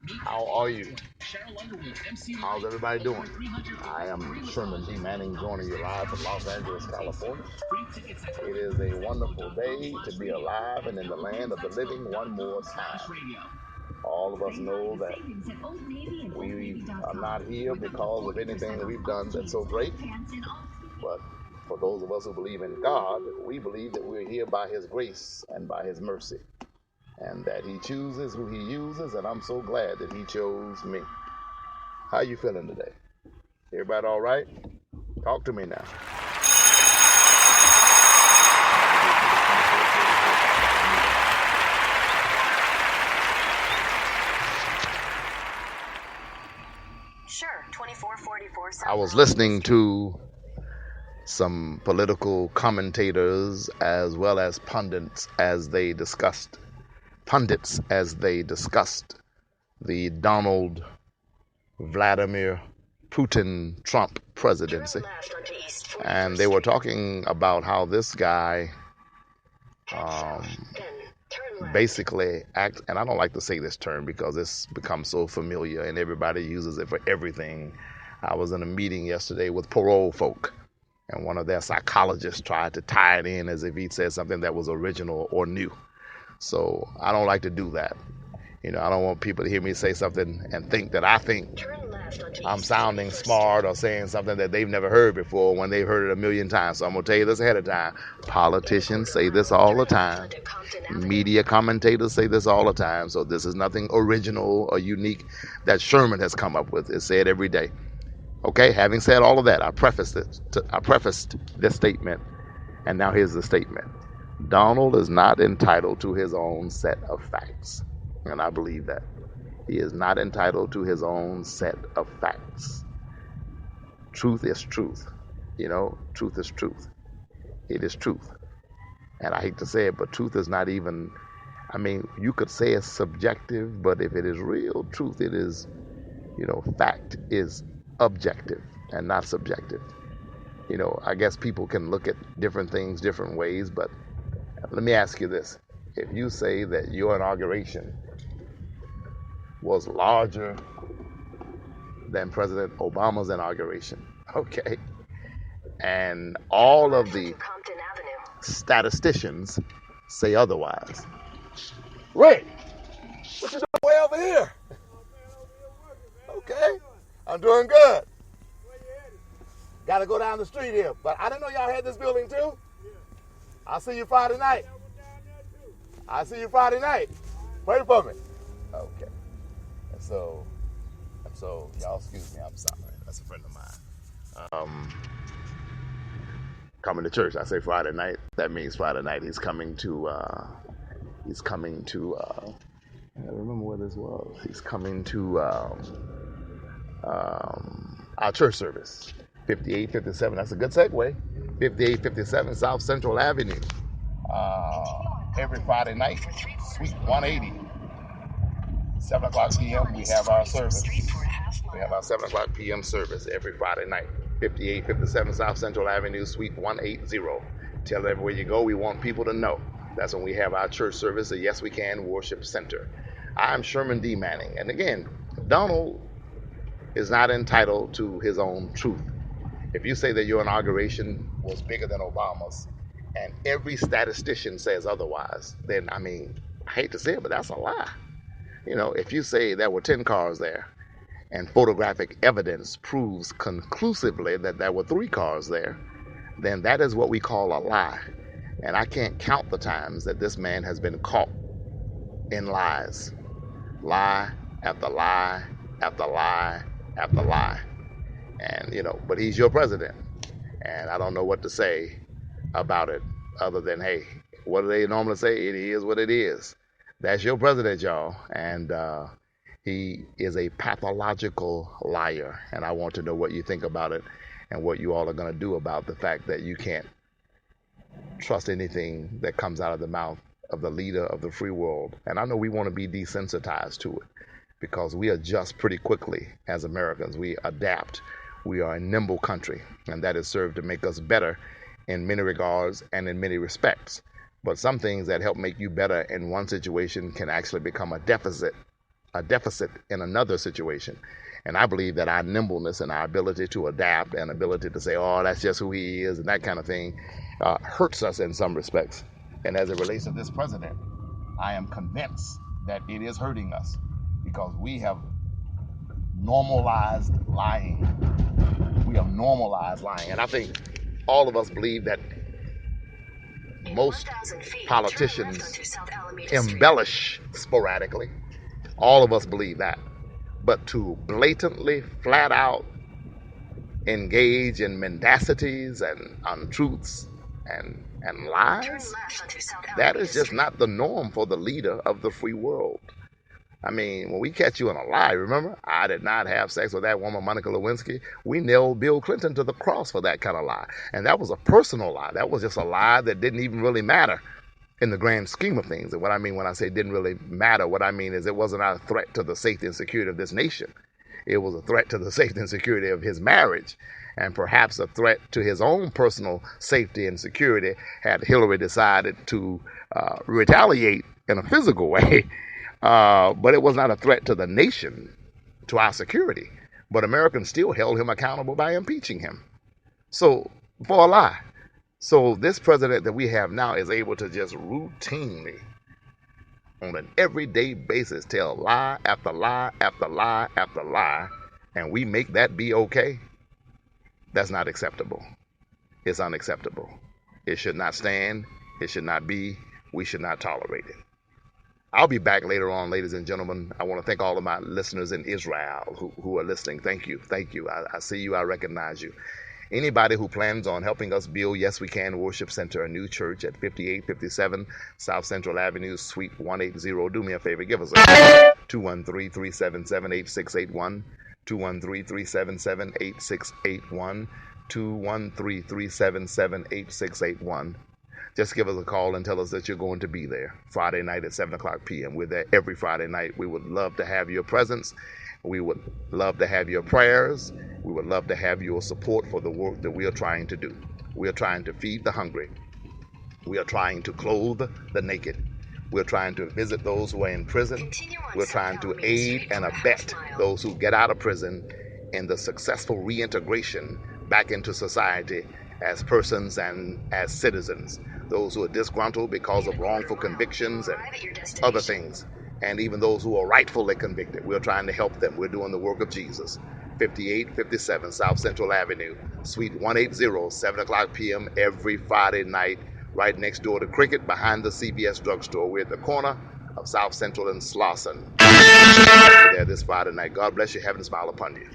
How are you? How's everybody doing? I am Sherman D. Manning joining you live from Los Angeles, California. It is a wonderful day to be alive and in the land of the living one more time. All of us know that we are not here because of anything that we've done that's so great, but for those of us who believe in God, we believe that we're here by His grace and by His mercy, and that He chooses who He uses, and I'm so glad that He chose me. How you feeling today? Everybody all right? Talk to me now. Sure, 2444. I was listening to some political commentators as well as pundits as they discussed the Donald Vladimir Putin Trump presidency. And they were talking about how this guy basically act, and I don't like to say this term because it's become so familiar and everybody uses it for everything. I was in a meeting yesterday with parole folk, and one of their psychologists tried to tie it in as if he'd said something that was original or new. So I don't like to do that. You know, I don't want people to hear me say something and think that I think I'm sounding smart or saying something that they've never heard before when they've heard it a million times. So I'm going to tell you this ahead of time. Politicians say this all the time. Media commentators say this all the time. So this is nothing original or unique that Sherman has come up with. It's said every day. Okay, having said all of that, I prefaced this statement, and now here's the statement. Donald is not entitled to his own set of facts, and I believe that. He is not entitled to his own set of facts. Truth is truth. You know, truth is truth. It is truth. And I hate to say it, but truth is not even, I mean, you could say it's subjective, but if it is real truth, it is, you know, fact is objective and not subjective. You know, I guess people can look at different things different ways, but let me ask you this. If you say that your inauguration was larger than President Obama's inauguration, okay, and all of the statisticians say otherwise. Ray, what you doing way over here? Okay, I'm doing good. Got to go down the street here, but I didn't know y'all had this building too. I'll see you Friday night. I'll see you Friday night. Pray for me. Okay. And so y'all excuse me. I'm sorry. That's a friend of mine. Coming to church. I say Friday night. That means Friday night. He's coming to. I remember where this was. He's coming to our church service. 5857. That's a good segue. 5857 South Central Avenue. Every Friday night, Suite 180. 7 o'clock p.m. we have our service. We have our 7 o'clock p.m. service every Friday night. 5857 South Central Avenue, Suite 180. Tell everywhere you go, we want people to know. That's when we have our church service, the Yes We Can Worship Center. I'm Sherman D. Manning. And again, Donald is not entitled to his own truth. If you say that your inauguration was bigger than Obama's, and every statistician says otherwise, then, I mean, I hate to say it, but that's a lie. You know, if you say there were 10 cars there, and photographic evidence proves conclusively that there were 3 cars there, then that is what we call a lie. And I can't count the times that this man has been caught in lies. Lie after lie after lie after lie. And, you know, but he's your president. And I don't know what to say about it other than, hey, what do they normally say? It is what it is. That's your president, y'all. And he is a pathological liar. And I want to know what you think about it and what you all are going to do about the fact that you can't trust anything that comes out of the mouth of the leader of the free world. And I know we want to be desensitized to it because we adjust pretty quickly as Americans. We adapt. We are a nimble country, and that is served to make us better in many regards and in many respects. But some things that help make you better in one situation can actually become a deficit a deficit in another situation. And I believe that our nimbleness and our ability to adapt and ability to say, oh, that's just who he is and that kind of thing hurts us in some respects. And as it relates to this president, I am convinced that it is hurting us because we have normalized lying. We have normalized lying. And I think all of us believe that most politicians embellish sporadically. All of us believe that. But to blatantly, flat out engage in mendacities and untruths and lies, that is just not the norm for the leader of the free world. I mean, when we catch you in a lie, remember, I did not have sex with that woman, Monica Lewinsky. We nailed Bill Clinton to the cross for that kind of lie. And that was a personal lie. That was just a lie that didn't even really matter in the grand scheme of things. And what I mean when I say didn't really matter, what I mean is it wasn't a threat to the safety and security of this nation. It was a threat to the safety and security of his marriage, and perhaps a threat to his own personal safety and security had Hillary decided to retaliate in a physical way. But it was not a threat to the nation, to our security. But Americans still held him accountable by impeaching him. So, for a lie. So this president that we have now is able to just routinely, on an everyday basis, tell lie after lie after lie after lie, and we make that be okay. That's not acceptable. It's unacceptable. It should not stand. It should not be. We should not tolerate it. I'll be back later on, ladies and gentlemen. I want to thank all of my listeners in Israel who are listening. Thank you. Thank you. I see you. I recognize you. Anybody who plans on helping us build Yes We Can Worship Center, a new church at 5857 South Central Avenue, Suite 180, do me a favor. Give us a call. 213-377-8681. 213-377-8681. 213-377-8681. Just give us a call and tell us that you're going to be there Friday night at 7 o'clock p.m. We're there every Friday night. We would love to have your presence. We would love to have your prayers. We would love to have your support for the work that we are trying to do. We are trying to feed the hungry. We are trying to clothe the naked. We're trying to visit those who are in prison. We're trying to aid and abet those who get out of prison in the successful reintegration back into society as persons and as citizens. Those who are disgruntled because of wrongful convictions and other things, and even those who are rightfully convicted. We're trying to help them. We're doing the work of Jesus. 5857 South Central Avenue, Suite 180, 7 o'clock p.m. every Friday night, right next door to Cricket, behind the CVS drugstore. We're at the corner of South Central and Slauson. There this Friday night. God bless you. Heaven smile upon you.